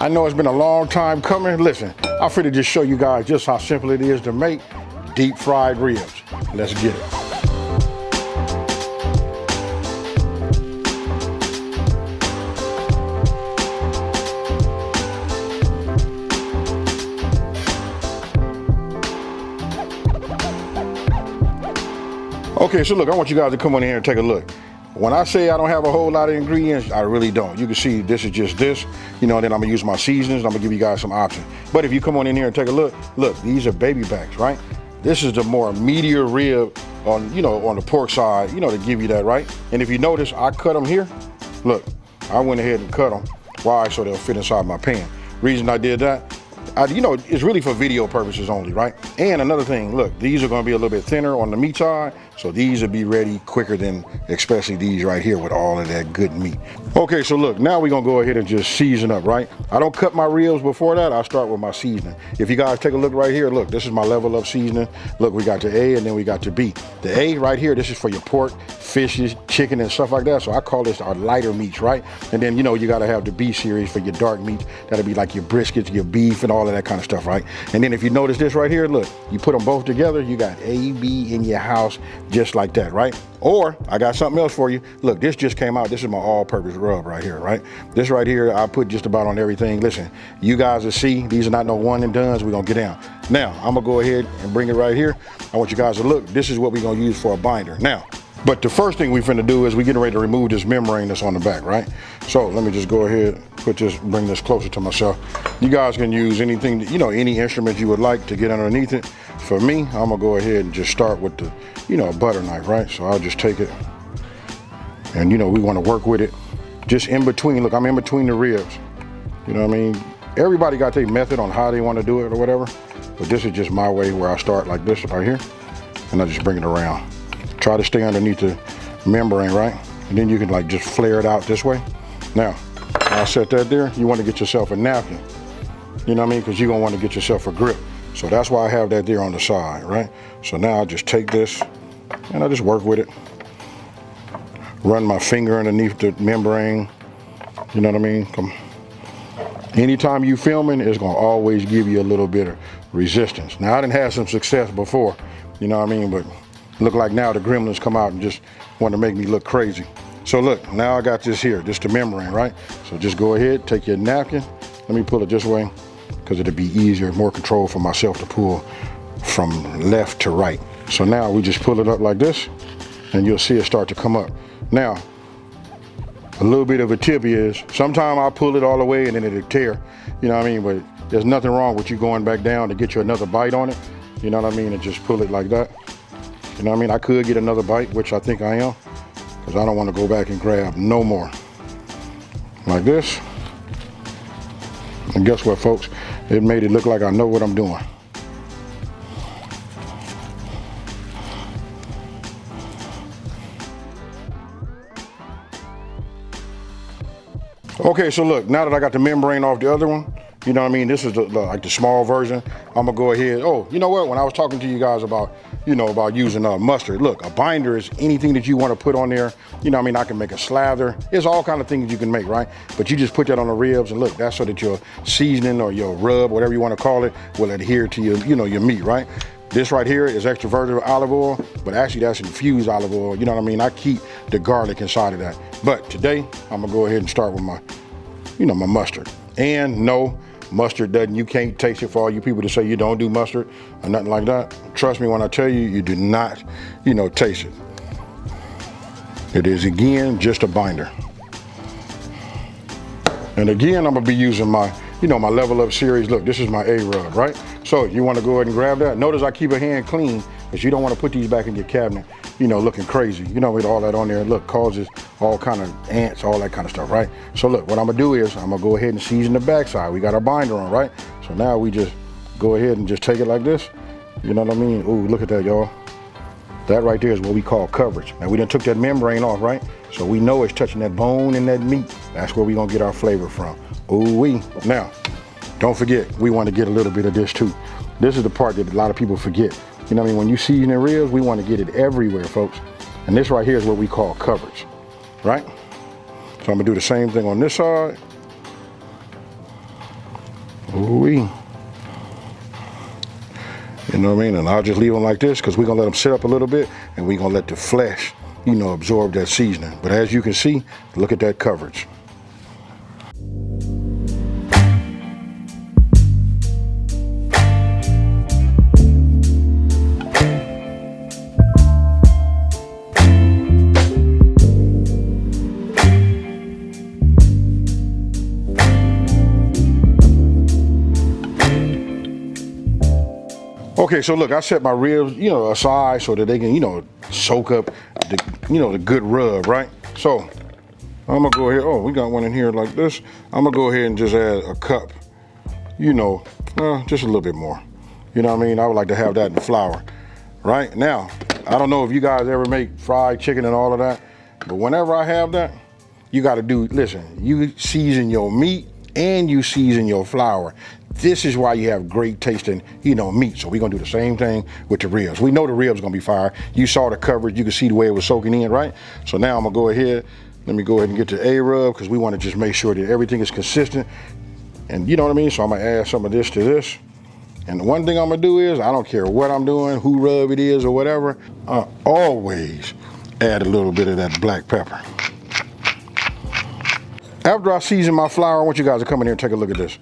I know it's been a long time coming. Listen, I'm free to just show you guys just how simple it is to make deep fried ribs. Let's get it. Okay, so look, I want you guys to come on in here and take a look. When I say I don't have a whole lot of ingredients, I really don't. You can see this is just this, you know, and then I'm gonna use my seasonings. I'm gonna give you guys some options. But if you come on in here and take a look, these are baby backs, right? This is the more meatier rib on, you know, on the pork side, you know, to give you that, right? And if you notice, I cut them here. Look, I went ahead and cut them. Why? So they'll fit inside my pan. Reason I did that, you know, it's really for video purposes only, right? And another thing, look, these are gonna be a little bit thinner on the meat side, so these will be ready quicker than especially these right here with all of that good meat. Okay, so look, now we're gonna go ahead and just season up, right? I don't cut my ribs before that, I start with my seasoning. If you guys take a look right here, look, this is my level of seasoning. Look, we got the A and then we got the B. The A right here, this is for your pork, fishes, chicken, and stuff like that, so I call this our lighter meats, right? And then, you know, you gotta have the B series for your dark meats. That'll be like your briskets, your beef, and all of that kind of stuff, right? And then if you notice this right here, look, you put them both together, you got A, B in your house, just like that, right? Or I got something else for you. Look, this just came out. This is my all-purpose rub right here, right? This right here, I put just about on everything. Listen, you guys will see, these are not no one and dones. We're gonna get down. Now, I'm gonna go ahead and bring it right here. I want you guys to look. This is what we're gonna use for a binder. Now, but the first thing we finna do is we're getting ready to remove this membrane that's on the back, right? So let me just go ahead, bring this closer to myself. You guys can use anything, you know, any instrument you would like to get underneath it. For me, I'm gonna go ahead and just start with the, you know, butter knife, right? So I'll just take it, and you know, we wanna work with it just in between. Look, I'm in between the ribs. You know what I mean? Everybody got their method on how they wanna do it or whatever, but this is just my way where I start like this right here, and I just bring it around. Try to stay underneath the membrane, right? And then you can like just flare it out this way. Now, I'll set that there. You want to get yourself a napkin. You know what I mean? Because you're going to want to get yourself a grip. So that's why I have that there on the side, right? So now I just take this and I just work with it. Run my finger underneath the membrane. You know what I mean? Anytime you filming, it's going to always give you a little bit of resistance. Now, I done had some success before, you know what I mean? But look like now the gremlins come out and just want to make me look crazy. So look, now I got this here, just the membrane, right? So just go ahead, take your napkin. Let me pull it this way because it'll be easier, more control for myself to pull from left to right. So now we just pull it up like this and you'll see it start to come up. Now, a little bit of a tip is, sometimes I'll pull it all the way and then it'll tear, you know what I mean? But there's nothing wrong with you going back down to get you another bite on it, you know what I mean? And just pull it like that. You know what I mean? I could get another bite, which I think I am, because I don't want to go back and grab no more. Like this. And guess what, folks? It made it look like I know what I'm doing. Okay, so look, now that I got the membrane off the other one, you know what I mean? This is like the small version. I'm gonna go ahead. Oh, you know what? When I was talking to you guys about, you know, about using mustard, look, a binder is anything that you want to put on there. You know what I mean? I can make a slather. There's all kind of things you can make, right? But you just put that on the ribs and look, that's so that your seasoning or your rub, whatever you want to call it, will adhere to your, you know, your meat, right? This right here is extra virgin olive oil, but actually that's infused olive oil. You know what I mean? I keep the garlic inside of that. But today, I'm gonna go ahead and start with my, you know, my mustard. And no, mustard doesn't, you can't taste it. For all you people to say you don't do mustard or nothing like that, trust me when I tell you, you do not, you know, taste it. It is, again, just a binder. And again, I'm gonna be using my, you know, my Level Up series. Look, this is my A rub, right? So you wanna go ahead and grab that. Notice I keep a hand clean because you don't wanna put these back in your cabinet, you know, looking crazy. You know, with all that on there, look, causes all kind of ants, all that kind of stuff, right? So look, what I'm gonna do is I'm gonna go ahead and season the backside. We got our binder on, right? So now we just go ahead and just take it like this. You know what I mean? Ooh, look at that, y'all. That right there is what we call coverage. Now we done took that membrane off, right? So we know it's touching that bone and that meat. That's where we gonna get our flavor from. Ooh-wee. Now, don't forget, we wanna get a little bit of this too. This is the part that a lot of people forget. You know what I mean? When you season the ribs, we wanna get it everywhere, folks. And this right here is what we call coverage, right? So I'm gonna do the same thing on this side. Ooh-wee. You know what I mean? And I'll just leave them like this because we're gonna let them sit up a little bit and we're gonna let the flesh, you know, absorb that seasoning. But as you can see, look at that coverage. Okay, so look, I set my ribs, you know, aside so that they can, you know, soak up the, you know, the good rub, right? So I'm gonna go ahead. Oh, we got one in here like this. I'm gonna go ahead and just add a cup, you know, just a little bit more. You know what I mean? I would like to have that in flour. Right now, I don't know if you guys ever make fried chicken and all of that, but whenever I have that, you got to do, listen, you season your meat and you season your flour. This is why you have great tasting, you know, meat. So we're gonna do the same thing with the ribs. We know the ribs gonna be fire. You saw the coverage, you can see the way it was soaking in, right? So now I'm gonna go ahead, let me go ahead and get the A-rub because we wanna just make sure that everything is consistent. And you know what I mean? So I'm gonna add some of this to this. And the one thing I'm gonna do is, I don't care what I'm doing, who rub it is or whatever, I always add a little bit of that black pepper. After I season my flour, I want you guys to come in here and take a look at this.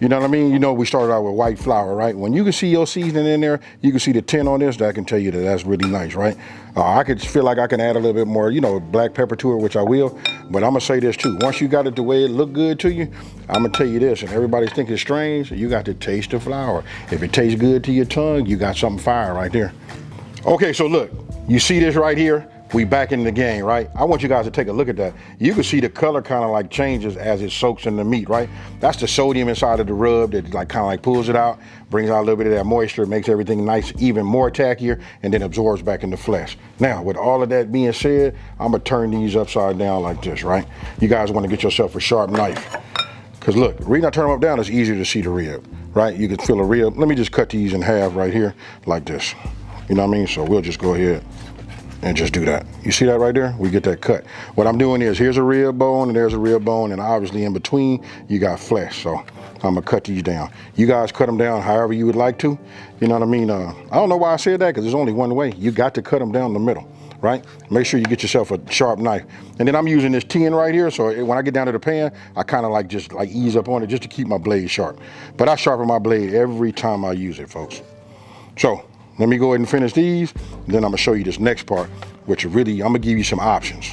You know what I mean? You know, we started out with white flour, right? When you can see your seasoning in there, you can see the tint on this, that can tell you that that's really nice, right? I could feel like I can add a little bit more, you know, black pepper to it, which I will. But I'm gonna say this too. Once you got it the way it look good to you, I'm gonna tell you this, and everybody's thinking it's strange, you got to taste the flour. If it tastes good to your tongue, you got something fire right there. Okay, so look, you see this right here? We back in the game, right? I want you guys to take a look at that. You can see the color kind of like changes as it soaks in the meat, right? That's the sodium inside of the rub that like kind of like pulls it out, brings out a little bit of that moisture, makes everything nice, even more tackier, and then absorbs back in the flesh. Now, with all of that being said, I'm gonna turn these upside down like this, right? You guys wanna get yourself a sharp knife. Cause look, the reason I turn them up down, it's easier to see the rib, right? You can feel a rib. Let me just cut these in half right here, like this. You know what I mean? So we'll just go ahead and just do that. You see that right there? We get that cut. What I'm doing is, here's a rib bone and there's a rib bone, and obviously in between you got flesh. So I'm gonna cut these down. You guys cut them down however you would like to. You know what I mean? I don't know why I said that, because there's only one way. You got to cut them down the middle, right? Make sure you get yourself a sharp knife. And then I'm using this tin right here, so when I get down to the pan, I kind of like just like ease up on it just to keep my blade sharp. But I sharpen my blade every time I use it, folks. So let me go ahead and finish these, and then I'm gonna show you this next part, which really, I'm gonna give you some options.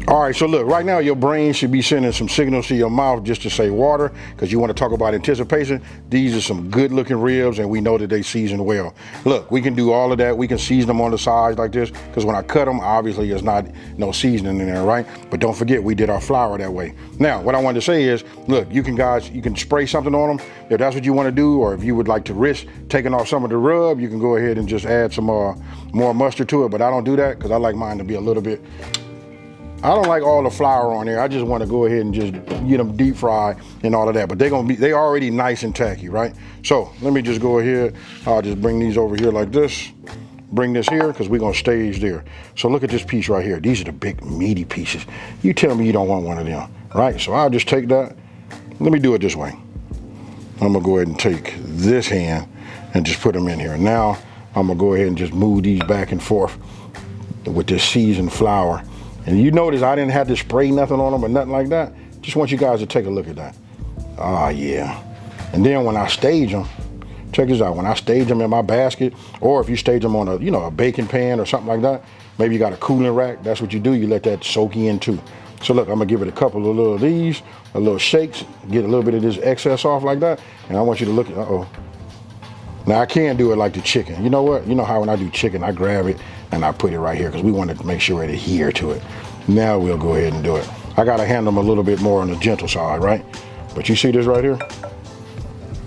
All right, so look, right now your brain should be sending some signals to your mouth just to say water, because you want to talk about anticipation. These are some good looking ribs, and we know that they season well. Look, we can do all of that. We can season them on the sides like this, because when I cut them, obviously there's not no seasoning in there, right? But don't forget, we did our flour that way. Now, what I wanted to say is, look, you can spray something on them if that's what you want to do, or if you would like to risk taking off some of the rub, you can go ahead and just add some more mustard to it, but I don't do that because I like mine to be a little bit, I don't like all the flour on there. I just want to go ahead and just get them deep fried and all of that. But they already nice and tacky, right? So let me just go ahead. I'll just bring these over here like this. Bring this here, because we're gonna stage there. So look at this piece right here. These are the big meaty pieces. You tell me you don't want one of them, right? So I'll just take that. Let me do it this way. I'm gonna go ahead and take this hand and just put them in here. Now I'm gonna go ahead and just move these back and forth with this seasoned flour. And you notice I didn't have to spray nothing on them or nothing like that. Just want you guys to take a look at that. Ah, yeah. And then when I stage them, check this out. When I stage them in my basket, or if you stage them on a baking pan or something like that, maybe you got a cooling rack, that's what you do. You let that soak in too. So look, I'm gonna give it a couple of little these, a little shakes, get a little bit of this excess off like that. And I want you to look at, Now I can't do it like the chicken. You know what? You know how when I do chicken, I grab it and I put it right here because we want to make sure it adhere to it. Now we'll go ahead and do it. I gotta handle them a little bit more on the gentle side, right? But you see this right here?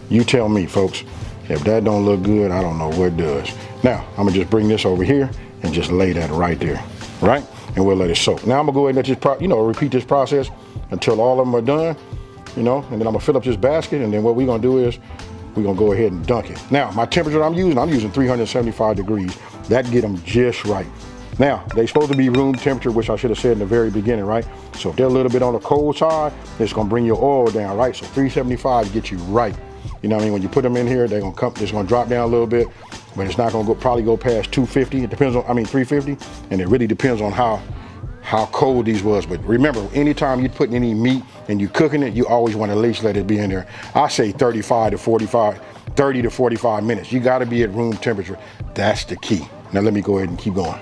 You tell me, folks. If that don't look good, I don't know what does. Now, I'm gonna just bring this over here and just lay that right there, right? And we'll let it soak. Now I'm gonna go ahead and let this, repeat this process until all of them are done, and then I'm gonna fill up this basket, and then what we're gonna do is we're gonna go ahead and dunk it. Now, my temperature I'm using 375 degrees. That get them just right. Now, they're supposed to be room temperature, which I should have said in the very beginning, right? So if they're a little bit on the cold side, it's gonna bring your oil down, right? So 375 gets you right. You know what I mean? When you put them in here, they're gonna come, it's gonna drop down a little bit, but it's not gonna probably go past 250. It depends on, 350, and it really depends on how cold these was. But remember, anytime you're putting any meat and you're cooking it, you always want to at least let it be in there. I say 30 to 45 minutes. You gotta be at room temperature. That's the key. Now let me go ahead and keep going.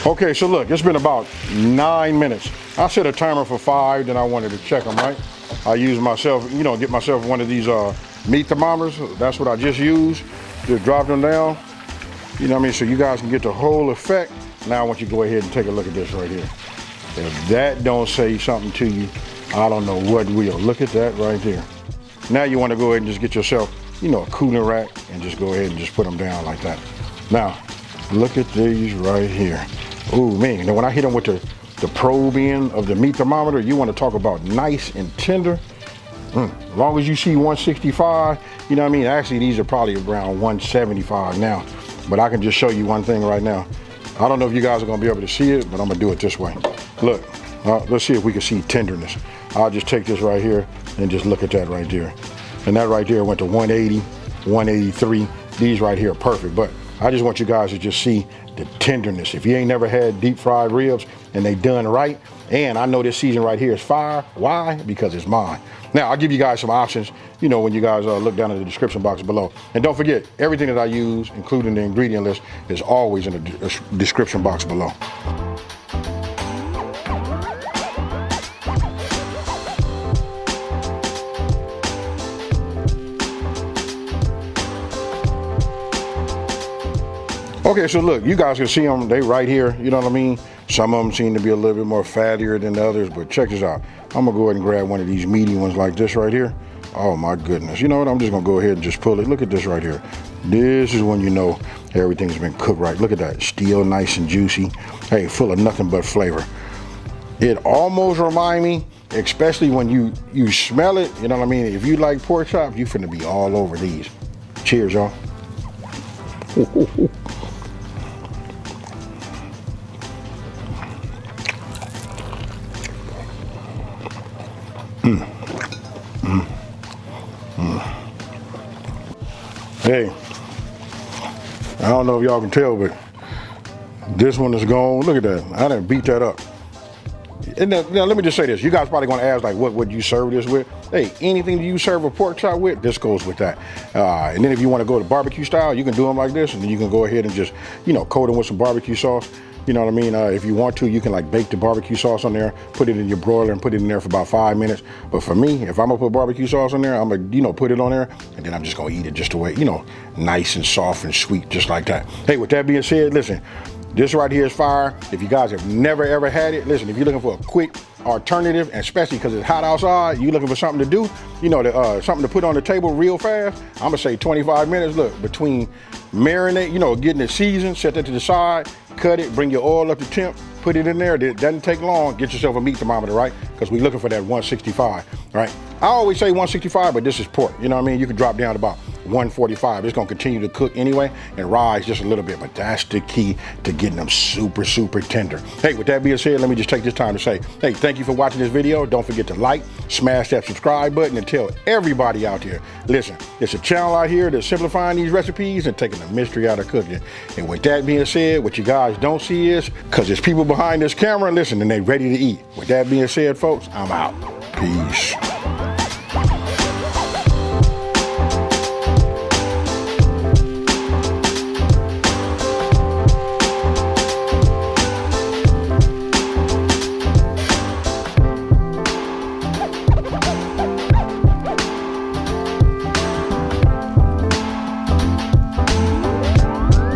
Okay, so look, it's been about 9 minutes. I set a timer for 5, then I wanted to check them, right? I use myself, get myself one of these meat thermometers. That's what I just used. Just drop them down, you know what I mean? So you guys can get the whole effect. Now I want you to go ahead and take a look at this right here. If that don't say something to you, I don't know what will. Look at that right there. Now you want to go ahead and just get yourself, a cooling rack and just go ahead and just put them down like that. Now, look at these right here. Oh man, now when I hit them with the probe end of the meat thermometer, you want to talk about nice and tender. As long as you see 165, you know what I mean? Actually, these are probably around 175 now. But I can just show you one thing right now. I don't know if you guys are gonna be able to see it, but I'm gonna do it this way. Look, let's see if we can see tenderness. I'll just take this right here and just look at that right there. And that right there went to 180, 183. These right here are perfect, but I just want you guys to just see the tenderness. If you ain't never had deep fried ribs and they done right, and I know this season right here is fire. Why? Because it's mine. Now, I'll give you guys some options, when you guys look down in the description box below. And don't forget, everything that I use, including the ingredient list, is always in the description box below. Okay, so look, you guys can see them, they right here, you know what I mean? Some of them seem to be a little bit more fattier than the others, but check this out. I'm gonna go ahead and grab one of these meaty ones like this right here. Oh my goodness, you know what? I'm just gonna go ahead and just pull it. Look at this right here. This is when you know everything's been cooked right. Look at that, still nice and juicy. Hey, full of nothing but flavor. It almost reminds me, especially when you smell it, you know what I mean? If you like pork chops, you finna be all over these. Cheers, y'all. Hey, I don't know if y'all can tell, but this one is gone. Look at that. I done beat that up. And now let me just say this. You guys probably gonna ask, like, what would you serve this with? Hey, anything that you serve a pork chop with, this goes with that. And then if you want to go to barbecue style, you can do them like this, and then you can go ahead and just, coat them with some barbecue sauce. You know what I mean? If you want to, you can like bake the barbecue sauce on there, put it in your broiler and put it in there for about 5 minutes. But for me, if I'm gonna put barbecue sauce on there, I'm gonna, put it on there, and then I'm just gonna eat it just the way, nice and soft and sweet, just like that. Hey, with that being said, listen, this right here is fire. If you guys have never ever had it, listen, if you're looking for a quick alternative, and especially because it's hot outside, you looking for something to do, something to put on the table real fast, I'm gonna say 25 minutes. Look, between marinate, getting it seasoned, set that to the side, cut it, bring your oil up to temp, put it in there. It doesn't take long. Get yourself a meat thermometer, right? Because we're looking for that 165, right? I always say 165, but this is pork. You know what I mean? You can drop down to about 145. It's gonna continue to cook anyway and rise just a little bit, but that's the key to getting them super, super tender. Hey, with that being said, let me just take this time to say, hey, thank you for watching this video. Don't forget to like, smash that subscribe button, and tell everybody out there, listen, it's a channel out here that's simplifying these recipes and taking the mystery out of cooking. And with that being said, what you guys don't see is, because there's people behind this camera, listen, and they ready to eat. With that being said, folks, I'm out. Peace.